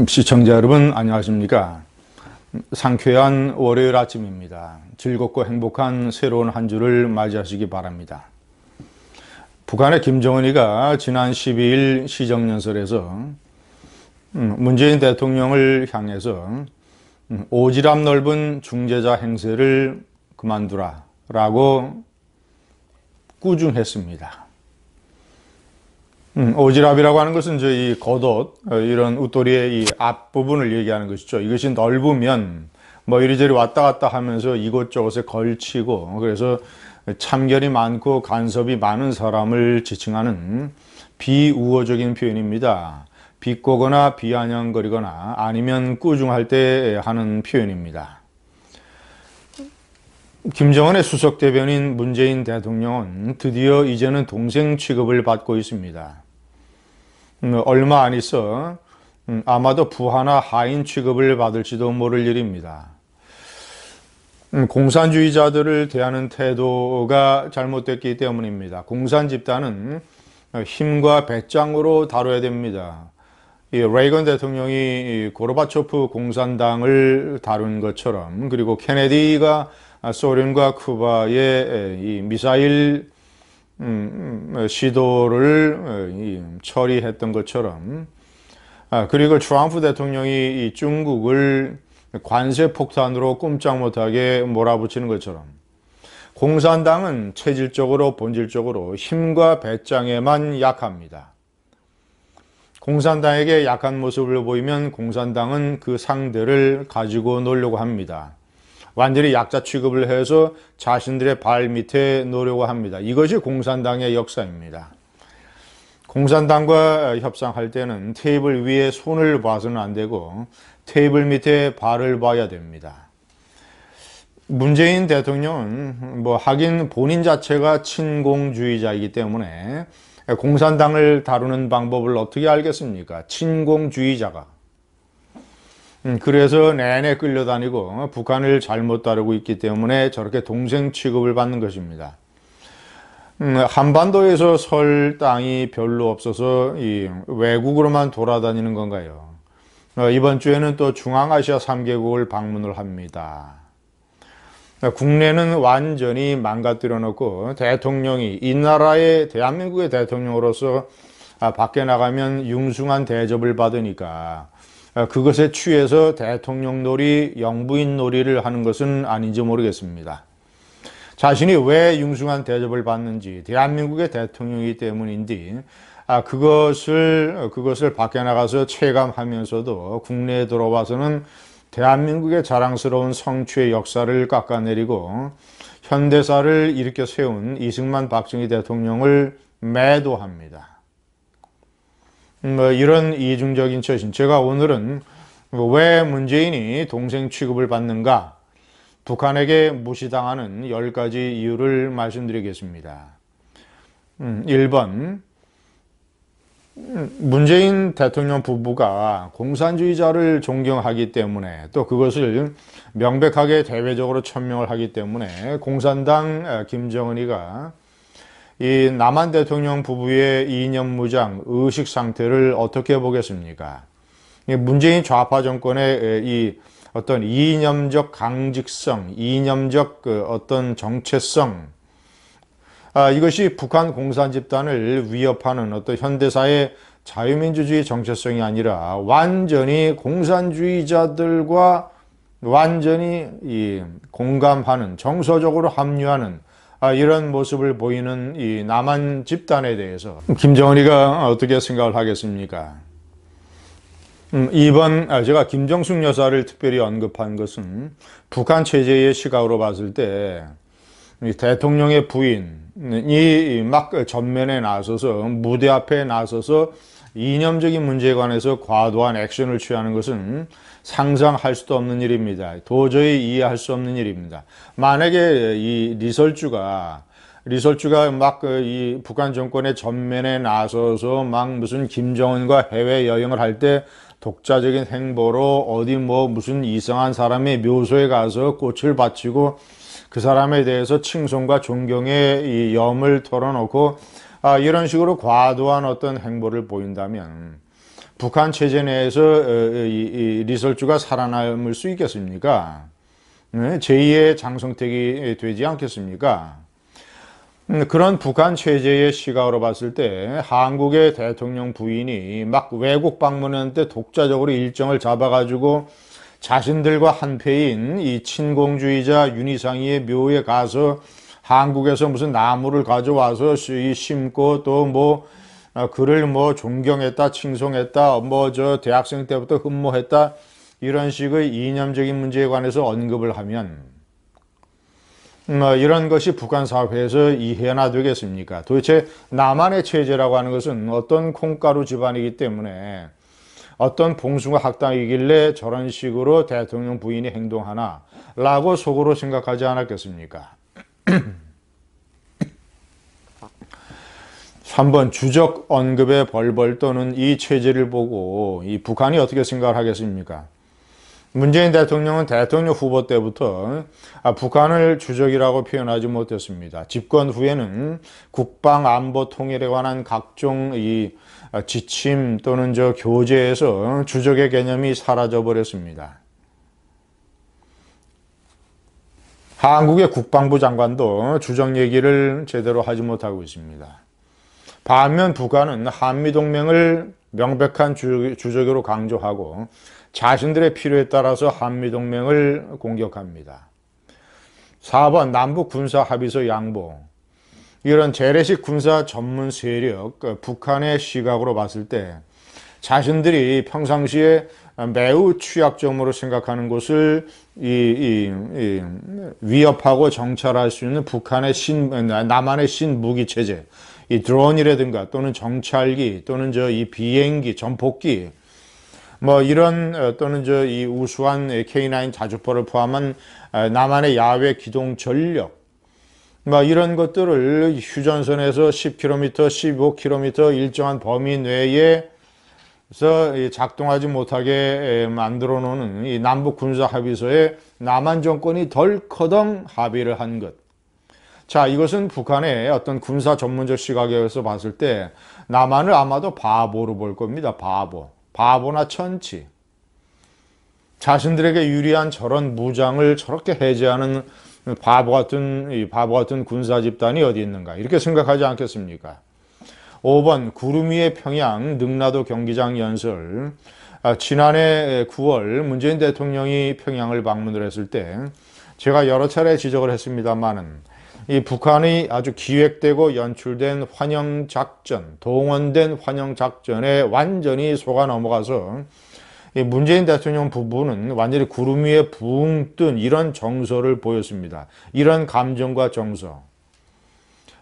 시청자 여러분 안녕하십니까. 상쾌한 월요일 아침입니다. 즐겁고 행복한 새로운 한 주를 맞이하시기 바랍니다. 북한의 김정은이가 지난 12일 시정연설에서 문재인 대통령을 향해서 오지랖 넓은 중재자 행세를 그만두라 라고 꾸중했습니다. 오지랖이라고 하는 것은 이 겉옷, 이런 웃도리의 이 앞부분을 얘기하는 것이죠. 이것이 넓으면 뭐 이리저리 왔다 갔다 하면서 이곳저곳에 걸치고, 그래서 참견이 많고 간섭이 많은 사람을 지칭하는 비우호적인 표현입니다. 비꼬거나 비아냥거리거나 아니면 꾸중할 때 하는 표현입니다. 김정은의 수석 대변인 문재인 대통령은 드디어 이제는 동생 취급을 받고 있습니다. 얼마 안 있어 아마도 부하나 하인 취급을 받을지도 모를 일입니다. 공산주의자들을 대하는 태도가 잘못됐기 때문입니다. 공산 집단은 힘과 배짱으로 다뤄야 됩니다. 레이건 대통령이 고르바초프 공산당을 다룬 것처럼, 그리고 케네디가 소련과 쿠바의 이 미사일 시도를 처리했던 것처럼, 그리고 트럼프 대통령이 이 중국을 관세 폭탄으로 꼼짝 못하게 몰아붙이는 것처럼, 공산당은 체질적으로 본질적으로 힘과 배짱에만 약합니다. 공산당에게 약한 모습을 보이면 공산당은 그 상대를 가지고 놀려고 합니다. 완전히 약자 취급을 해서 자신들의 발 밑에 놓으려고 합니다. 이것이 공산당의 역사입니다. 공산당과 협상할 때는 테이블 위에 손을 봐서는 안 되고 테이블 밑에 발을 봐야 됩니다. 문재인 대통령은 하긴 본인 자체가 친공주의자이기 때문에 공산당을 다루는 방법을 어떻게 알겠습니까? 친공주의자가. 그래서 내내 끌려다니고 북한을 잘못 다루고 있기 때문에 저렇게 동생 취급을 받는 것입니다. 한반도에서 설 땅이 별로 없어서 외국으로만 돌아다니는 건가요? 이번 주에는 또 중앙아시아 3개국을 방문을 합니다. 국내는 완전히 망가뜨려 놓고 대통령이 이 나라의 대한민국의 대통령으로서 밖에 나가면 융숭한 대접을 받으니까 그것에 취해서 대통령 놀이, 영부인 놀이를 하는 것은 아닌지 모르겠습니다. 자신이 왜 융숭한 대접을 받는지, 대한민국의 대통령이기 때문인지 그것을 밖에 나가서 체감하면서도 국내에 들어와서는 대한민국의 자랑스러운 성취의 역사를 깎아내리고 현대사를 일으켜 세운 이승만 박정희 대통령을 매도합니다. 이런 이중적인 처신, 제가 오늘은 왜 문재인이 동생 취급을 받는가, 북한에게 무시당하는 10가지 이유를 말씀드리겠습니다. 1번, 문재인 대통령 부부가 공산주의자를 존경하기 때문에, 또 그것을 명백하게 대외적으로 천명을 하기 때문에 공산당 김정은이가 이 남한 대통령 부부의 이념무장, 의식 상태를 어떻게 보겠습니까? 문재인 좌파 정권의 이 어떤 이념적 강직성, 이념적 어떤 정체성, 이것이 북한 공산 집단을 위협하는 어떤 현대사의 자유민주주의 정체성이 아니라 완전히 공산주의자들과 완전히 공감하는, 정서적으로 합류하는 이런 모습을 보이는 이 남한 집단에 대해서 김정은이가 어떻게 생각을 하겠습니까? 2번, 제가 김정숙 여사를 특별히 언급한 것은 북한 체제의 시각으로 봤을 때 대통령의 부인이 막 전면에 나서서, 무대 앞에 나서서 이념적인 문제에 관해서 과도한 액션을 취하는 것은 상상할 수도 없는 일입니다. 도저히 이해할 수 없는 일입니다. 만약에 이 리설주가 막 이 북한 정권의 전면에 나서서 막 무슨 김정은과 해외 여행을 할 때 독자적인 행보로 어디 무슨 이상한 사람의 묘소에 가서 꽃을 바치고 그 사람에 대해서 칭송과 존경의 이 염을 털어놓고 이런 식으로 과도한 어떤 행보를 보인다면 북한 체제 내에서 이 리설주가 살아남을 수 있겠습니까? 제2의 장성택이 되지 않겠습니까? 그런 북한 체제의 시각으로 봤을 때 한국의 대통령 부인이 막 외국 방문할 때 독자적으로 일정을 잡아가지고 자신들과 한패인 이 친공주의자 윤희상이의 묘에 가서 한국에서 무슨 나무를 가져와서 심고 또 뭐 그를 뭐 존경했다, 칭송했다, 뭐 저 대학생 때부터 흠모했다 이런 식의 이념적인 문제에 관해서 언급을 하면 이런 것이 북한 사회에서 이해나 되겠습니까? 도대체 남한의 체제라고 하는 것은 어떤 콩가루 집안이기 때문에 어떤 봉숭아 학당이길래 저런 식으로 대통령 부인이 행동하나 라고 속으로 생각하지 않았겠습니까? 3번 주적 언급에 벌벌 떠는 이 체제를 보고 이 북한이 어떻게 생각을 하겠습니까? 문재인 대통령은 대통령 후보 때부터 북한을 주적이라고 표현하지 못했습니다. 집권 후에는 국방 안보 통일에 관한 각종 이 지침 또는 저 교재에서 주적의 개념이 사라져 버렸습니다. 한국의 국방부 장관도 주적 얘기를 제대로 하지 못하고 있습니다. 반면 북한은 한미동맹을 명백한 주적으로 강조하고 자신들의 필요에 따라서 한미동맹을 공격합니다. 4번 남북 군사합의서 양보. 이런 재래식 군사 전문 세력, 북한의 시각으로 봤을 때 자신들이 평상시에 매우 취약점으로 생각하는 것을 위협하고 정찰할 수 있는 북한의 남한의 신무기체제, 이 드론이라든가 또는 정찰기 또는 이 비행기, 전폭기 뭐 이런 또는 이 우수한 K9 자주포를 포함한 남한의 야외 기동 전력 뭐 이런 것들을 휴전선에서 10km, 15km 일정한 범위 내에서 작동하지 못하게 만들어 놓는 이 남북 군사 합의서에 남한 정권이 덜커덩 합의를 한 것. 자, 이것은 북한의 어떤 군사 전문적 시각에서 봤을 때 남한을 아마도 바보로 볼 겁니다. 바보나 천치. 자신들에게 유리한 저런 무장을 저렇게 해제하는 바보 같은 군사 집단이 어디 있는가 이렇게 생각하지 않겠습니까? 5번 구름 위의 평양 능라도 경기장 연설. 지난해 9월 문재인 대통령이 평양을 방문을 했을 때 제가 여러 차례 지적을 했습니다만은 이 북한이 아주 기획되고 연출된 환영작전, 동원된 환영작전에 완전히 속아 넘어가서 이 문재인 대통령 부부는 완전히 구름 위에 붕 뜬 이런 정서를 보였습니다. 이런 감정과 정서.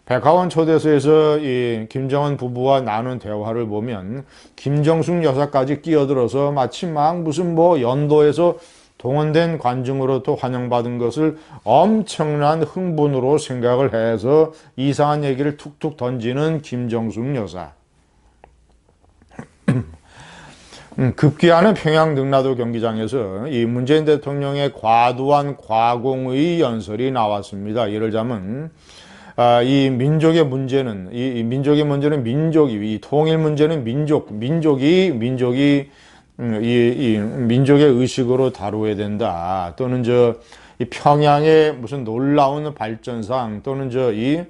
백화원 초대소에서 이 김정은 부부와 나눈 대화를 보면 김정숙 여사까지 끼어들어서 마치 막 무슨 뭐 연도에서 동원된 관중으로부터 환영받은 것을 엄청난 흥분으로 생각을 해서 이상한 얘기를 툭툭 던지는 김정숙 여사. 급기야는 평양 능라도 경기장에서 이 문재인 대통령의 과도한 과공의 연설이 나왔습니다. 예를 들자면 이 민족의 문제는 이 통일 문제는 민족의 의식으로 다루어야 된다. 또는 이 평양의 무슨 놀라운 발전상 또는 이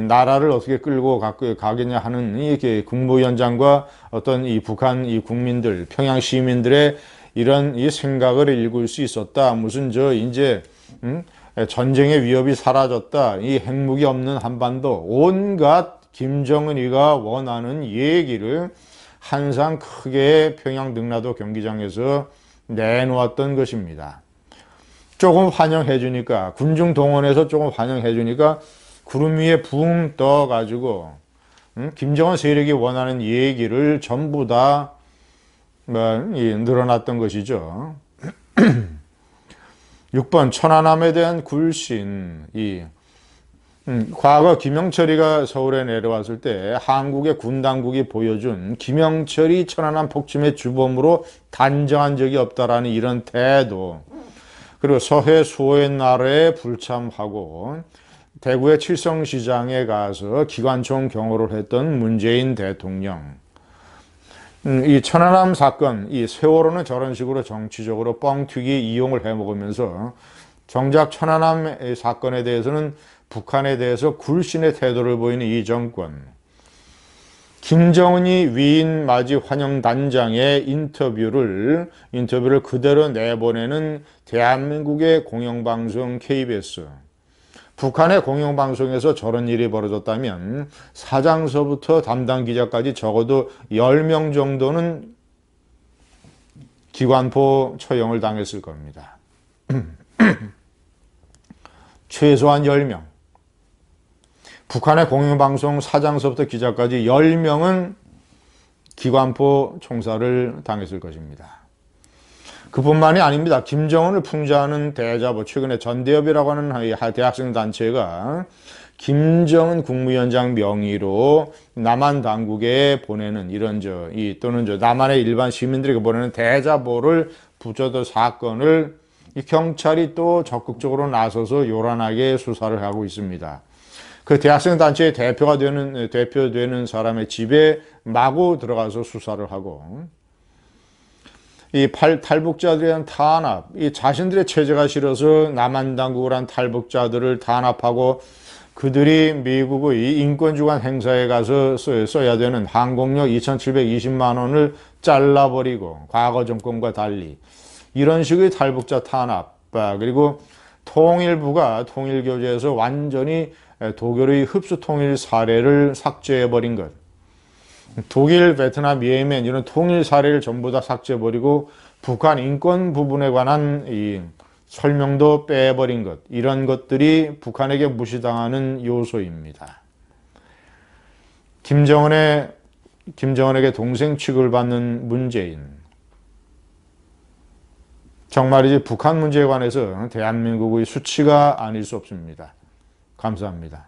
나라를 어떻게 끌고 가겠냐 하는 이 국무위원장과 어떤 이 북한 이 국민들, 평양 시민들의 이런 이 생각을 읽을 수 있었다. 무슨 이제 전쟁의 위협이 사라졌다. 이 핵무기 없는 한반도. 온갖 김정은이가 원하는 얘기를 항상 크게 평양 능라도 경기장에서 내놓았던 것입니다. 조금 환영해 주니까 군중 동원해서 조금 환영해 주니까 구름 위에 붕 떠가지고 김정은 세력이 원하는 얘기를 전부 다 늘어났던 것이죠. 6번 천안함에 대한 굴신. 과거 김영철이가 서울에 내려왔을 때 한국의 군 당국이 보여준 김영철이 천안함 폭침의 주범으로 단정한 적이 없다라는 이런 태도, 그리고 서해 수호의 날에 불참하고 대구의 칠성시장에 가서 기관총 경호를 했던 문재인 대통령, 이 천안함 사건, 이 세월호는 저런 식으로 정치적으로 뻥튀기 이용을 해먹으면서 정작 천안함 사건에 대해서는 북한에 대해서 굴신의 태도를 보이는 이 정권, 김정은이 위인 맞이 환영 단장의 인터뷰를 그대로 내보내는 대한민국의 공영방송 KBS. 북한의 공영방송에서 저런 일이 벌어졌다면 사장서부터 담당 기자까지 적어도 10명 정도는 기관포 처형을 당했을 겁니다. 최소한 10명. 북한의 공영방송 사장서부터 기자까지 10명은 기관포 총살을 당했을 것입니다. 그뿐만이 아닙니다. 김정은을 풍자하는 대자보, 최근에 전대협이라고 하는 대학생 단체가 김정은 국무위원장 명의로 남한 당국에 보내는 또는 남한의 일반 시민들에게 보내는 대자보를 붙여둔 사건을 이 경찰이 또 적극적으로 나서서 요란하게 수사를 하고 있습니다. 그 대학생 단체의 대표되는 사람의 집에 마구 들어가서 수사를 하고, 이 탈북자들에 대한 탄압, 이 자신들의 체제가 싫어서 남한 당국을 한 탈북자들을 탄압하고 그들이 미국의 인권주간 행사에 가서 써야 되는 항공료 2,720만 원을 잘라버리고, 과거 정권과 달리 이런 식의 탈북자 탄압, 그리고 통일부가 통일교재에서 완전히 독일의 흡수 통일 사례를 삭제해버린 것, 독일, 베트남, 예멘 이런 통일 사례를 전부 다 삭제해버리고 북한 인권 부분에 관한 이 설명도 빼버린 것, 이런 것들이 북한에게 무시당하는 요소입니다. 김정은에게 동생 취급을 받는 문재인. 정말이지 북한 문제에 관해서 대한민국의 수치가 아닐 수 없습니다. 감사합니다.